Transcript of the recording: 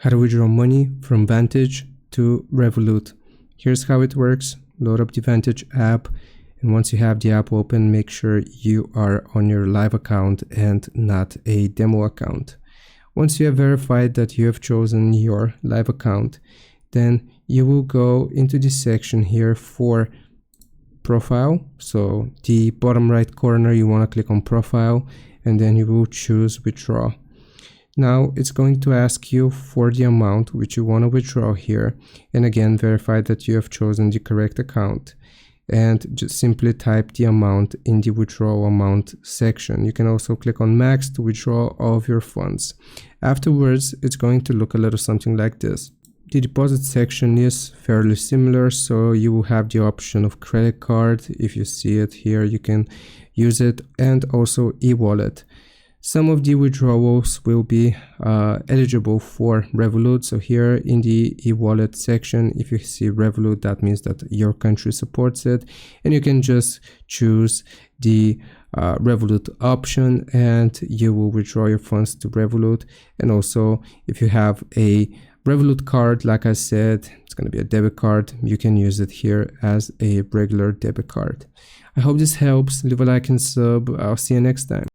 How to withdraw money from Vantage to Revolut. Here's how it works. Load up the Vantage app, and once you have the app open, make sure you are on your live account and not a demo account. Once you have verified that you have chosen your live account, then you will go into the section here for profile. So the bottom right corner, you want to click on profile, and then you will choose withdraw. Now it's going to ask you for the amount which you want to withdraw here, and again verify that you have chosen the correct account, and just simply type the amount in the withdrawal amount section. You can also click on max to withdraw all of your funds. Afterwards, it's going to look a little something like this. The deposit section is fairly similar, so you will have the option of credit card. If you see it here, you can use it, and also e-wallet. Some of the withdrawals will be eligible for Revolut. So here in the e-wallet section, if you see Revolut, that means that your country supports it, and you can just choose the Revolut option and you will withdraw your funds to Revolut. And also if you have a Revolut card, like I said, it's going to be a debit card, you can use it here as a regular debit card. I hope this helps. Leave a like and sub. I'll see you next time.